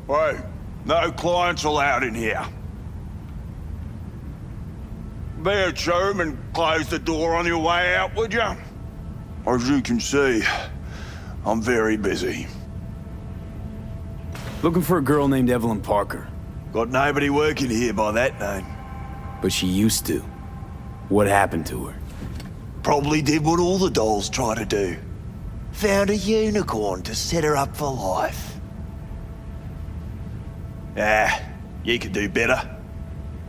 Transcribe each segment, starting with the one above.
Wait, no clients allowed in here. Be a chum and close the door on your way out, would you? As you can see, I'm very busy. Looking for a girl named Evelyn Parker. Got nobody working here by that name. But she used to. What happened to her? Probably did what all the dolls try to do. Found a unicorn to set her up for life. You could do better.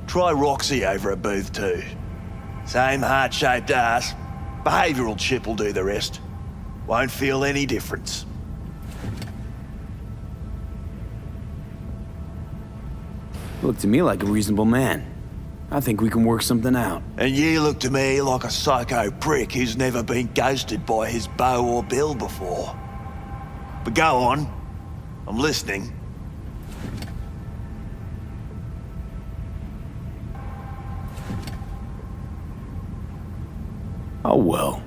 Try Roxy over at Booth 2. Same heart-shaped ass. Behavioural chip will do the rest. Won't feel any difference. Look to me like a reasonable man. I think we can work something out. And you look to me like a psycho prick who's never been ghosted by his beau or bill before. But go on. I'm listening. Oh well.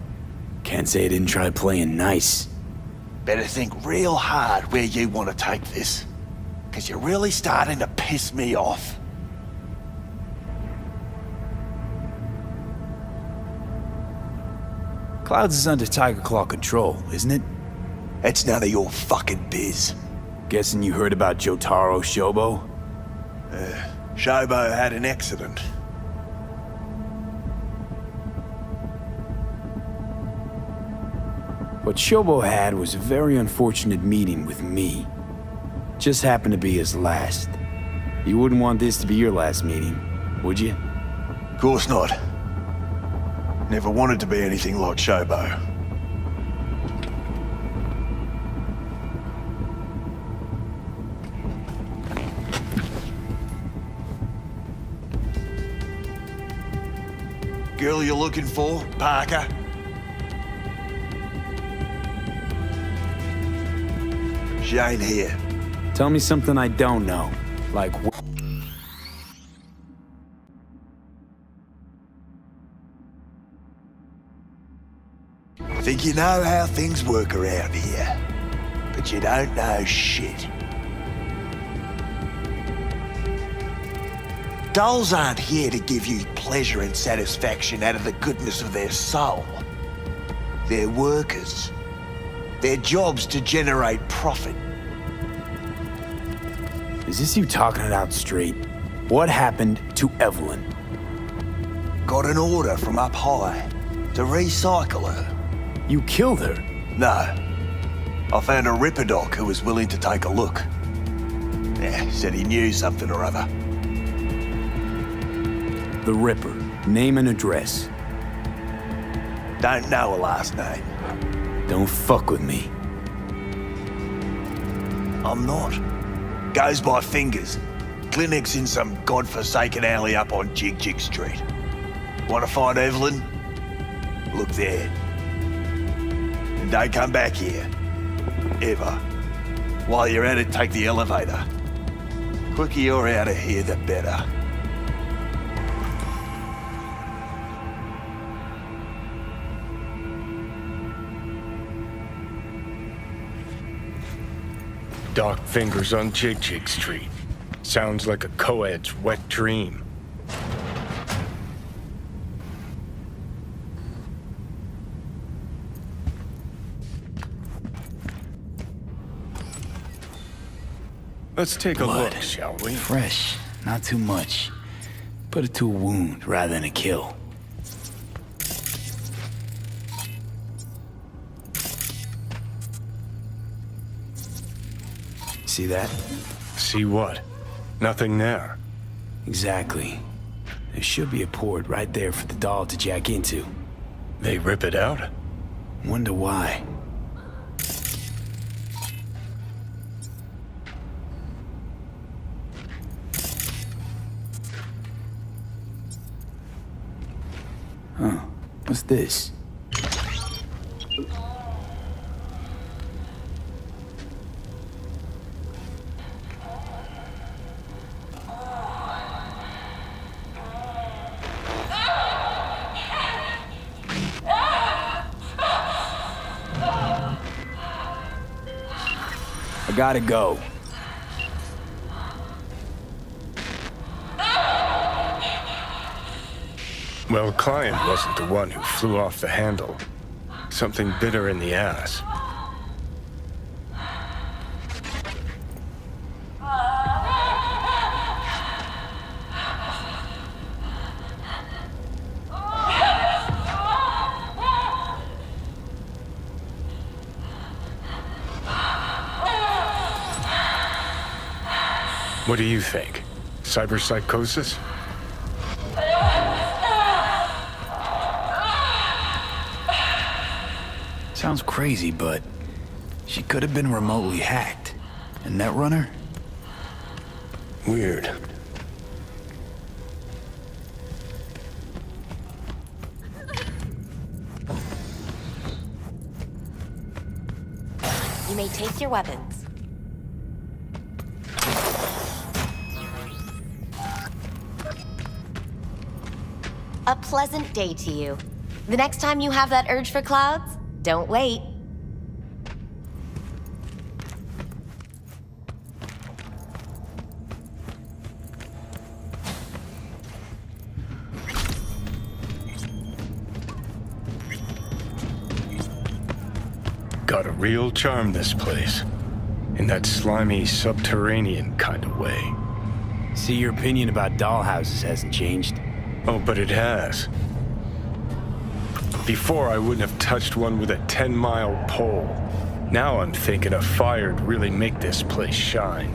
Can't say I didn't try playing nice. Better think real hard where you want to take this. 'Cause you're really starting to piss me off. Clouds is under Tiger Claw control, isn't it? It's none of your fucking biz. Guessing you heard about Jotaro Shobo? Shobo had an accident. What Shobo had was a very unfortunate meeting with me. Just happened to be his last. You wouldn't want this to be your last meeting, would you? Of course not. Never wanted to be anything like Shobo. Girl you're looking for, Parker? She ain't here. Tell me something I don't know. Like Think you know how things work around here, but you don't know shit. Dolls aren't here to give you pleasure and satisfaction out of the goodness of their soul. They're workers. Their job's to generate profit. Is this you talking it out straight? What happened to Evelyn? Got an order from up high to recycle her. You killed her? No. I found a Ripper doc who was willing to take a look. Said he knew something or other. The Ripper. Name and address. Don't know her last name. Don't fuck with me. I'm not. Goes by fingers. Clinic's in some godforsaken alley up on Jig Jig Street. Want to find Evelyn? Look there. And don't come back here. Ever. While you're at it, take the elevator. Quicker you're out of here, the better. Dark fingers on Jig Jig Street. Sounds like a co-ed's wet dream. Let's take a Blood. look, shall we? Fresh, not too much. Put it to a wound rather than a kill. See that? See what? Nothing there. Exactly. There should be a port right there for the doll to jack into. They rip it out? Wonder why. Huh. What's this? I gotta go. Well, client wasn't the one who flew off the handle. Something bit her in the ass. What do you think? Cyberpsychosis? Sounds crazy, but she could have been remotely hacked. And Netrunner? Weird. You may take your weapons. A pleasant day to you. The next time you have that urge for clouds, don't wait. Got a real charm, this place. In that slimy, subterranean kind of way. See, your opinion about dollhouses hasn't changed. Oh, but it has. Before, I wouldn't have touched one with a 10-mile pole. Now I'm thinking a fire'd really make this place shine.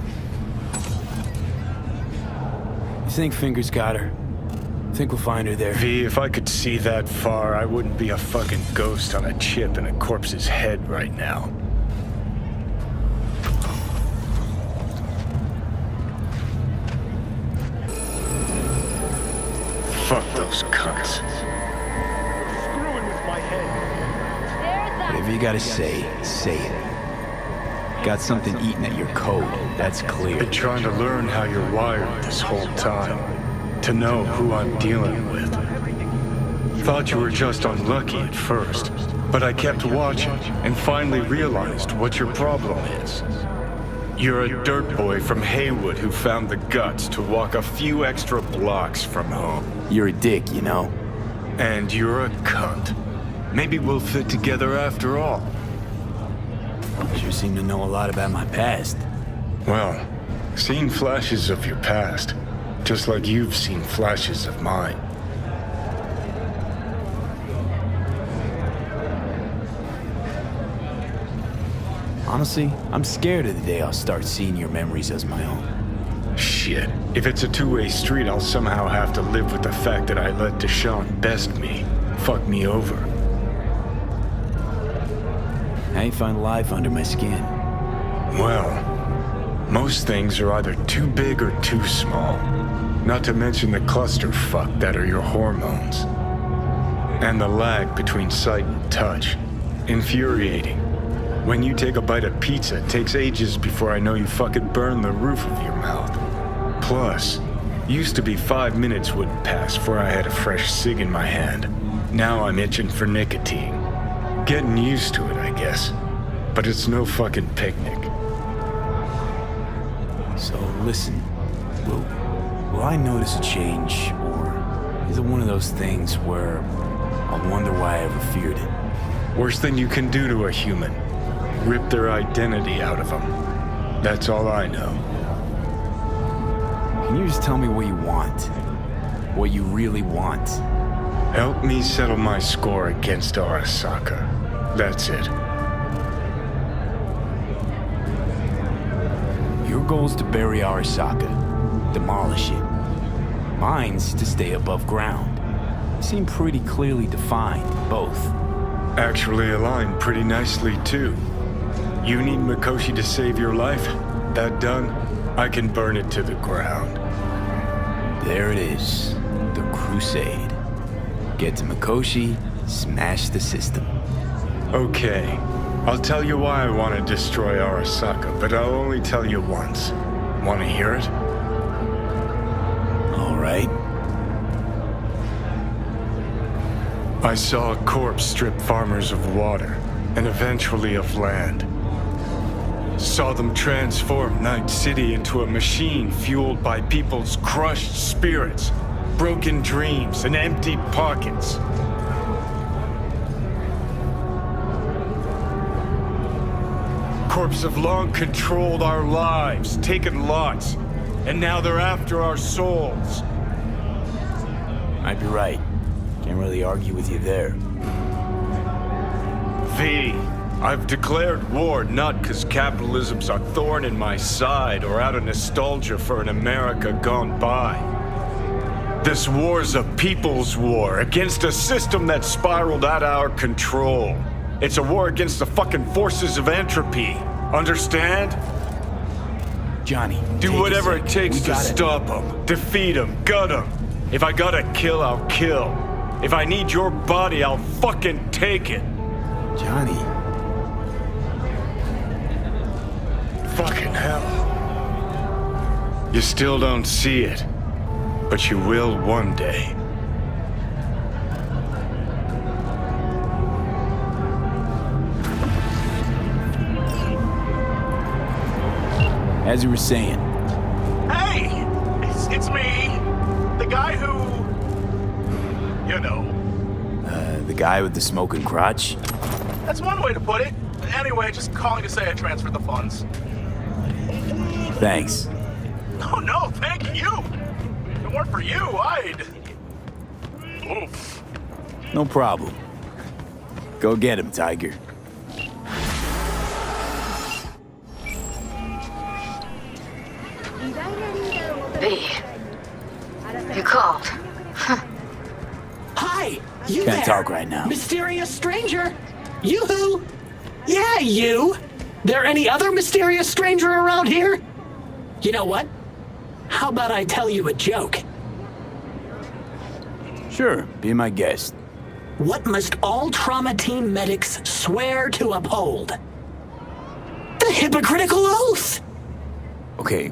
You think Fingers got her? Think we'll find her there? V, if I could see that far, I wouldn't be a fucking ghost on a chip in a corpse's head right now. Fuck those cunts. Screwing with my head. Whatever you gotta say it. Got something eating at your code, that's clear. Been trying to learn how you're wired this whole time. To know who I'm dealing with. Thought you were just unlucky at first, but I kept watching and finally realized what your problem is. You're a dirt boy from Haywood who found the guts to walk a few extra blocks from home. You're a dick, you know. And you're a cunt. Maybe we'll fit together after all. Sure seem to know a lot about my past. Well, seen flashes of your past, just like you've seen flashes of mine. Honestly, I'm scared of the day I'll start seeing your memories as my own. Shit. If it's a two-way street, I'll somehow have to live with the fact that I let Deshaun best me, fuck me over. I ain't find life under my skin. Well, most things are either too big or too small. Not to mention the clusterfuck that are your hormones. And the lag between sight and touch. Infuriating. When you take a bite of pizza, it takes ages before I know you fucking burn the roof of your mouth. Plus, used to be 5 minutes wouldn't pass before I had a fresh cig in my hand. Now I'm itching for nicotine. Getting used to it, I guess. But it's no fucking picnic. So listen, will I notice a change, or is it one of those things where I'll wonder why I ever feared it? Worst thing you can do to a human. Rip their identity out of them. That's all I know. Can you just tell me what you want? What you really want? Help me settle my score against Arasaka. That's it. Your goal's to bury Arasaka, demolish it. Mine's to stay above ground. Seem pretty clearly defined, both. Actually aligned pretty nicely, too. You need Mikoshi to save your life? That done? I can burn it to the ground. There it is. The Crusade. Get to Mikoshi, smash the system. Okay. I'll tell you why I want to destroy Arasaka, but I'll only tell you once. Want to hear it? All right. I saw a corpse strip farmers of water, and eventually of land. Saw them transform Night City into a machine fueled by people's crushed spirits. broken dreams and empty pockets. Corps have long controlled our lives, taken lots, and now they're after our souls. Might be right. Can't really argue with you there. V, I've declared war not because capitalism's a thorn in my side or out of nostalgia for an America gone by. This war's a people's war against a system that spiraled out of our control. It's a war against the fucking forces of entropy. Understand? Johnny, Do whatever it takes to stop them, defeat them, gut them. If I gotta kill, I'll kill. If I need your body, I'll fucking take it. Johnny. Fucking hell. You still don't see it, but you will one day. As you were saying, Hey! It's me. The guy who... You know. the guy with the smoking crotch? That's one way to put it. Anyway, just calling to say I transferred the funds. Thanks. Oh, no, thank you. If it weren't for you, I'd... Oof. No problem. Go get him, Tiger. B. You called. Hi, you Can't there. talk right now. Mysterious stranger. Yoo-hoo. Yeah, you. There any other mysterious stranger around here? You know what? How about I tell you a joke? Sure, be my guest. What must all trauma team medics swear to uphold? The hypocritical oath! Okay,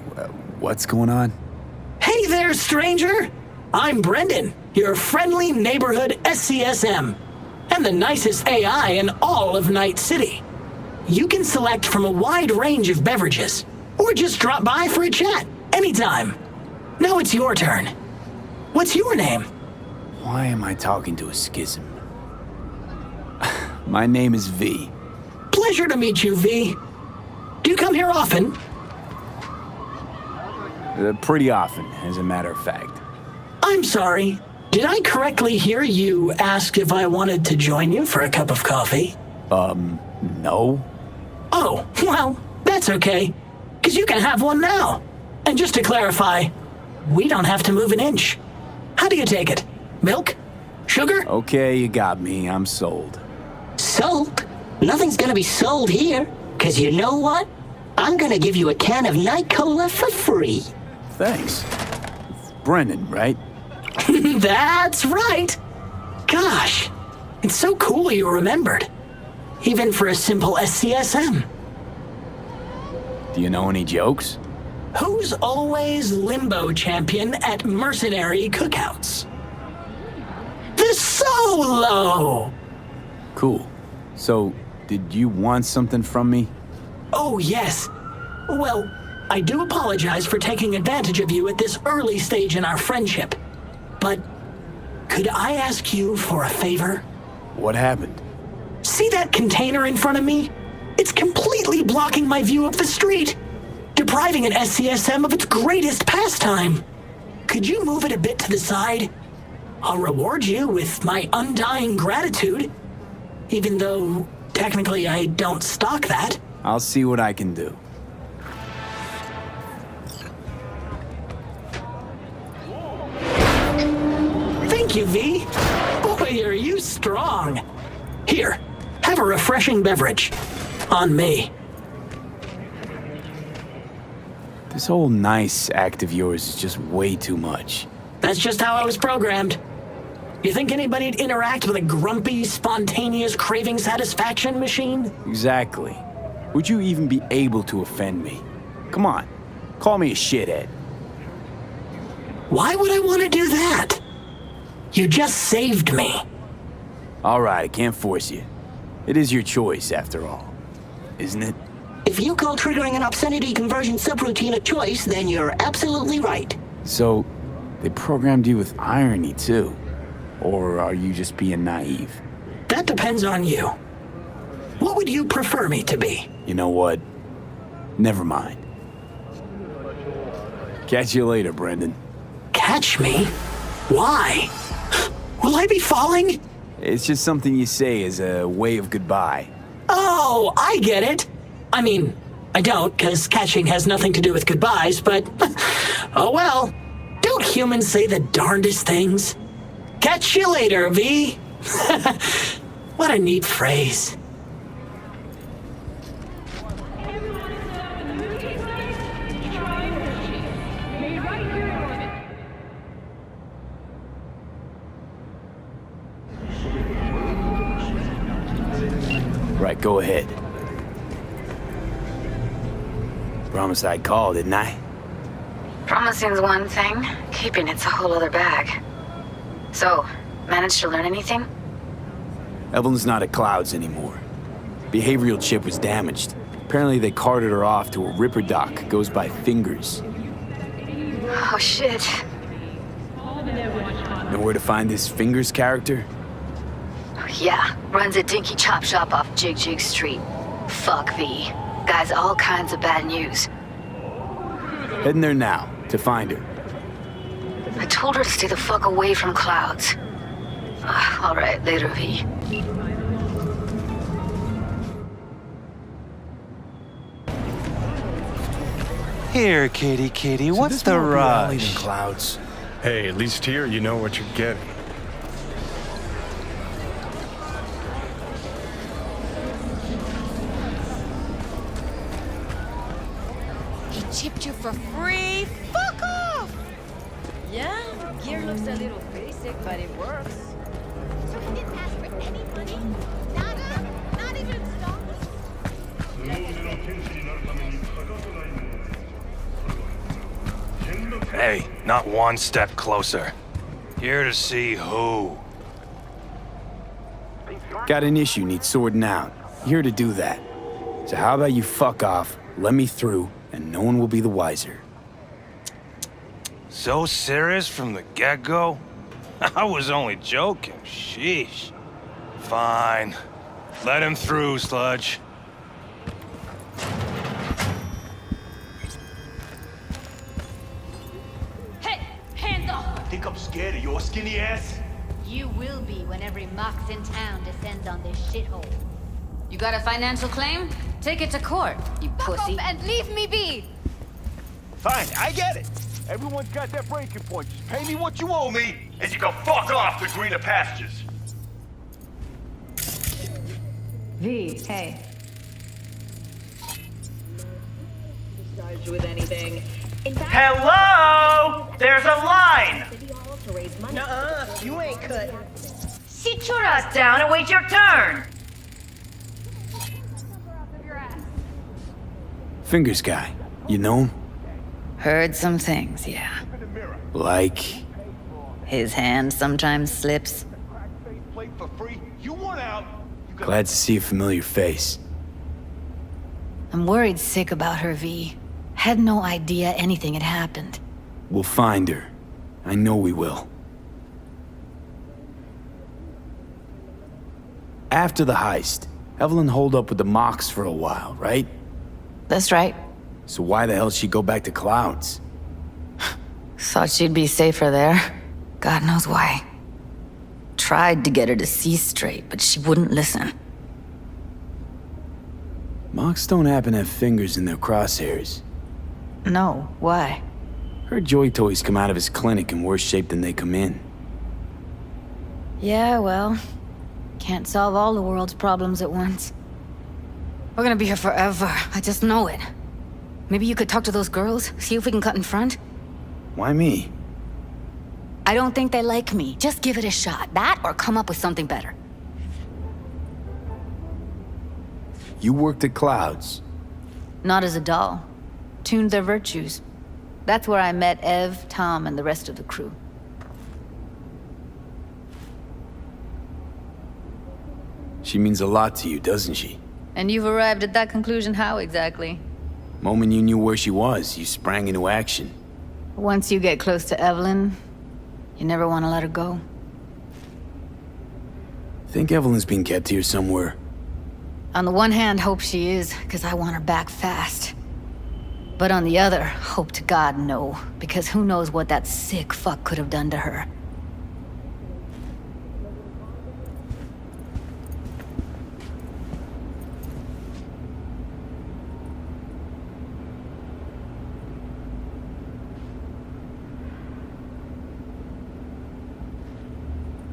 what's going on? Hey there, stranger! I'm Brendan, your friendly neighborhood SCSM, and the nicest AI in all of Night City. You can select from a wide range of beverages, or just drop by for a chat, anytime. Now it's your turn. What's your name? Why am I talking to a schism? My name is V. Pleasure to meet you, V. Do you come here often? Pretty often, as a matter of fact. I'm sorry. Did I correctly hear you ask if I wanted to join you for a cup of coffee? No? Oh, well, that's okay. Because you can have one now. And just to clarify, we don't have to move an inch. How do you take it? Milk? Sugar? Okay, you got me. I'm sold. Sold? Nothing's gonna be sold here. Cause you know what? I'm gonna give you a can of Night Cola for free. Thanks. It's Brendan, right? That's right. Gosh, it's so cool you remembered. Even for a simple SCSM. Do you know any jokes? Who's always limbo champion at mercenary cookouts? The Solo! Cool. So, did you want something from me? Oh, yes. Well, I do apologize for taking advantage of you at this early stage in our friendship. But could I ask you for a favor? What happened? See that container in front of me? It's completely blocking my view of the street, depriving an SCSM of its greatest pastime. Could you move it a bit to the side? I'll reward you with my undying gratitude, even though technically I don't stock that. I'll see what I can do. Thank you, V. Boy, are you strong. Here, have a refreshing beverage. On me. This whole nice act of yours is just way too much. That's just how I was programmed. You think anybody'd interact with a grumpy, spontaneous craving satisfaction machine? Exactly. Would you even be able to offend me? Come on, call me a shithead. Why would I want to do that? You just saved me. All right, I can't force you. It is your choice, after all. Isn't it? If you call triggering an obscenity conversion subroutine a choice, then you're absolutely right. So, They programmed you with irony, too. Or are you just being naive? That depends on you. What would you prefer me to be? You know what? Never mind. Catch you later, Brendan. Catch me? Why? Will I be falling? It's just something you say as a way of goodbye. Oh, I get it. I mean, I don't, because catching has nothing to do with goodbyes, but... oh well. Don't humans say the darndest things? Catch you later, V. What a neat phrase. Right, go ahead. Promise I'd call, didn't I? Promising's one thing, keeping it's a whole other bag. So, managed to learn anything? Evelyn's not at Clouds anymore. Behavioral chip was damaged. Apparently they carted her off to a Ripper dock, goes by Fingers. Oh shit. Know where to find this Fingers character? Yeah, runs a dinky chop shop off Jig Street. Fuck V. Guy's all kinds of bad news. Heading there now, to find her. I told her to stay the fuck away from Clouds. Alright, later, V. Here, kitty, So what's this the more reality rush? than Clouds. Hey, at least here you know what you're getting. He chipped you for free? Fuck off! Yeah, gear looks a little basic, but it works. So he didn't ask for any money? Nada? Not even installments? Hey, not one step closer. Here to see who. Got an issue, needs sorting out. Here to do that. So how about you fuck off, let me through, and no one will be the wiser. So serious from the get-go? I was only joking, sheesh. Fine. Let him through, Sludge. Hey, hands off! Think I'm scared of your skinny ass? You will be when every mox in town descends on this shithole. You got a financial claim? Take it to court, you pussy. and leave me be! Fine, I get it. Everyone's got their breaking point. Just pay me what you owe me, and you can fuck off to greener pastures. V, hey. With anything. Hello? There's a line! Nuh-uh, you ain't cut. Sit your ass down and wait your turn! Fingers guy, you know him? Heard some things, yeah. Like... His hand sometimes slips. Glad to see a familiar face. I'm worried sick about her, V. Had no idea anything had happened. We'll find her. I know we will. After the heist, Evelyn holed up with the Mox for a while, right? That's right. So why the hell she go back to Clouds? Thought she'd be safer there. God knows why. Tried to get her to see straight, but she wouldn't listen. Mox don't happen to have fingers in their crosshairs. No, why? Her Joy Toys come out of his clinic in worse shape than they come in. Yeah, well, can't solve all the world's problems at once. We're gonna be here forever, I just know it. Maybe you could talk to those girls, see if we can cut in front? Why me? I don't think they like me. Just give it a shot. That or come up with something better. You worked at Clouds. Not as a doll. Tuned their virtues. That's where I met Ev, Tom, and the rest of the crew. She means a lot to you, doesn't she? And you've arrived at that conclusion how exactly? Moment you knew where she was, you sprang into action. Once you get close to Evelyn, You never want to let her go. Think Evelyn's being kept here somewhere. On the one hand, hope she is, because I want her back fast. But on the other, hope to God no, because who knows what that sick fuck could have done to her.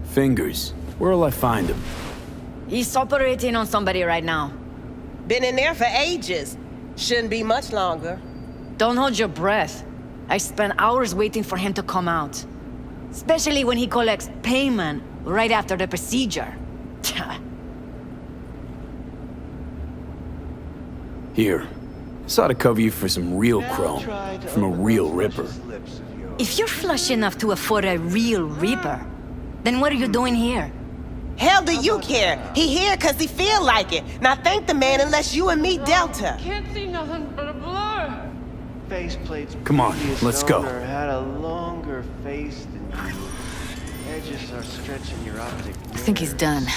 Fingers. Where'll I find him? He's operating on somebody right now. Been in there for ages. Shouldn't be much longer. Don't hold your breath. I spent hours waiting for him to come out. Especially when he collects payment right after the procedure. Here. Saw to cover you for some real chrome. From a real ripper. If you're flush enough to afford a real reaper, then what are you doing here? Hell do you care? He here cause he feel like it. Now thank the man unless you and me Delta. Can't see nothing but a blur. Faceplate's Come on, previous let's go. owner had a longer face than you. Edges are stretching your optic nerves. I think he's done.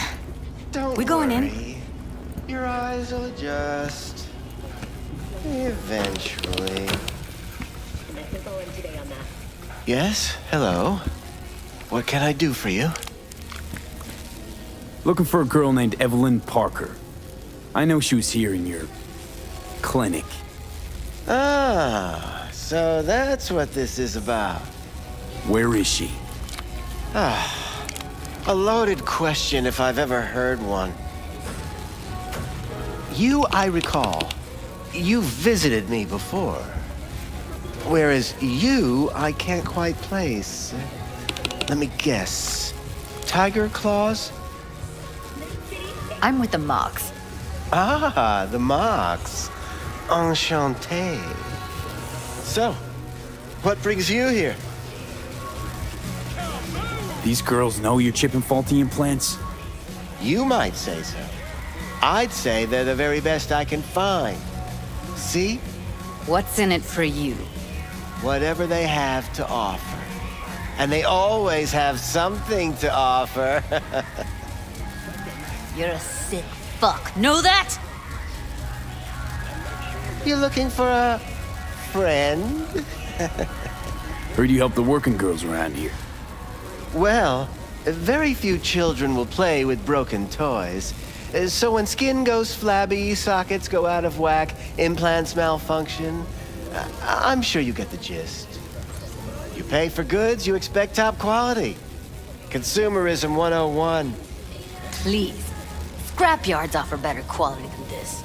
Don't We going in? worry. Your eyes will adjust. Eventually. Yes? Hello? What can I do for you? Looking for a girl named Evelyn Parker. I know she was here in your clinic. Ah, so that's what this is about. Where is she? Ah, a loaded question if I've ever heard one. You, I recall, you visited me before. Whereas you, I can't quite place. Let me guess. Tiger claws? I'm with the Mox. Ah, the Mox. Enchanté. So, what brings you here? These girls know you're chipping faulty implants? You might say so. I'd say they're the very best I can find. See? What's in it for you? Whatever they have to offer. And they always have something to offer. You're a sick fuck. Know that? You looking for a friend? Heard you help the working girls around here. Well, very few children will play with broken toys. So when skin goes flabby, sockets go out of whack, implants malfunction, I'm sure you get the gist. You pay for goods, you expect top quality. Consumerism 101. Please. Scrapyards offer better quality than this.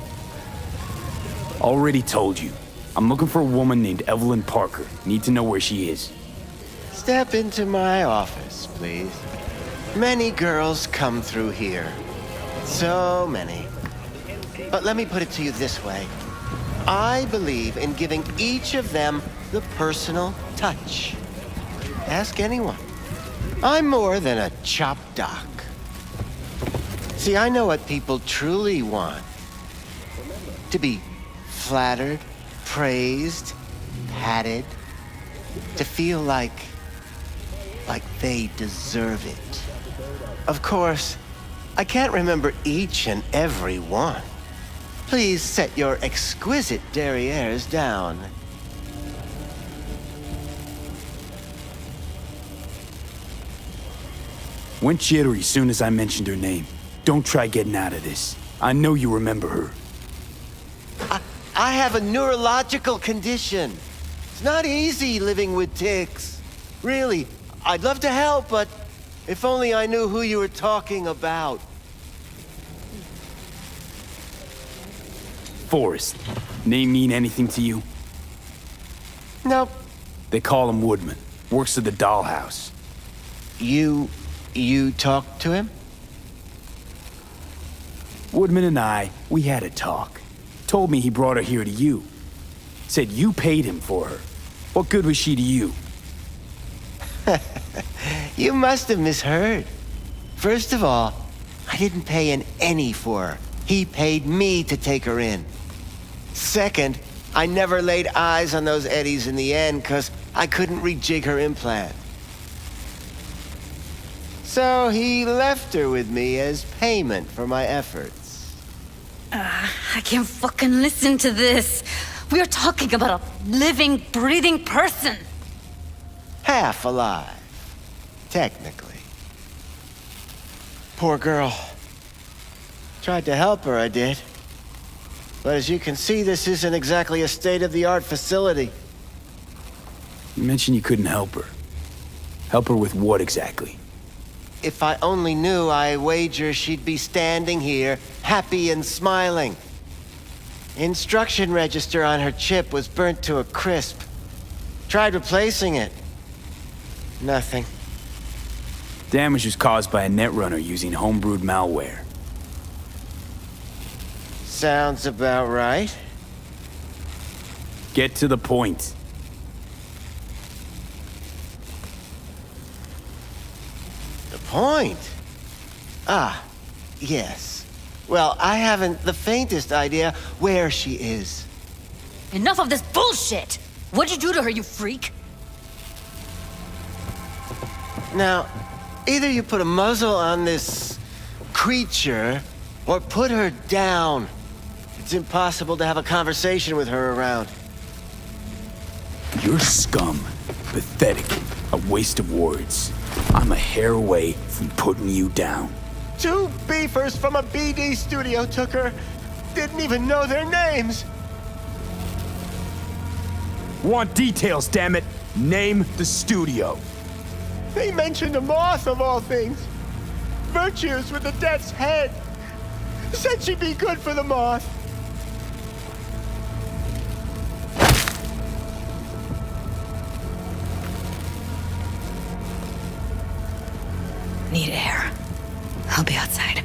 Already told you. I'm looking for a woman named Evelyn Parker. Need to know where she is. Step into my office, please. Many girls come through here. So many. But let me put it to you this way. I believe in giving each of them the personal touch. Ask anyone. I'm more than a chop doc. See, I know what people truly want. To be flattered, praised, patted. To feel like they deserve it. Of course, I can't remember each and every one. Please set your exquisite derrieres down. Went jittery as soon as I mentioned her name. Don't try getting out of this. I know you remember her. I have a neurological condition. It's not easy living with tics. Really, I'd love to help, but if only I knew who you were talking about. Forrest. Name mean anything to you? Nope. They call him Woodman. Works at the dollhouse. You talked to him? Woodman and we had a talk. Told me he brought her here to you. Said you paid him for her. What good was she to you? You must have misheard. First of all, I didn't pay an any for her. He paid me to take her in. Second, I never laid eyes on those eddies in the end because I couldn't rejig her implant. So he left her with me as payment for my efforts. I can't fucking listen to this. We're talking about a living, breathing person. Half alive, technically. Poor girl. Tried to help her, I did. But as you can see, this isn't exactly a state-of-the-art facility. You mentioned you couldn't help her. Help her with what exactly? If I only knew, I wager she'd be standing here, happy and smiling. Instruction register on her chip was burnt to a crisp. Tried replacing it. Nothing. Damage was caused by a netrunner using homebrewed malware. Sounds about right. Get to the point. The point? Ah, yes. Well, I haven't the faintest idea where she is. Enough of this bullshit! What'd you do to her, you freak? Now, either you put a muzzle on this creature, or put her down. It's impossible to have a conversation with her around. You're scum. Pathetic. A waste of words. I'm a hair away from putting you down. 2 beefers from a BD studio took her. Didn't even know their names. Want details, damn it. Name the studio. They mentioned a moth of all things. Virtues with the death's head. Said she'd be good for the moth. Need air. I'll be outside.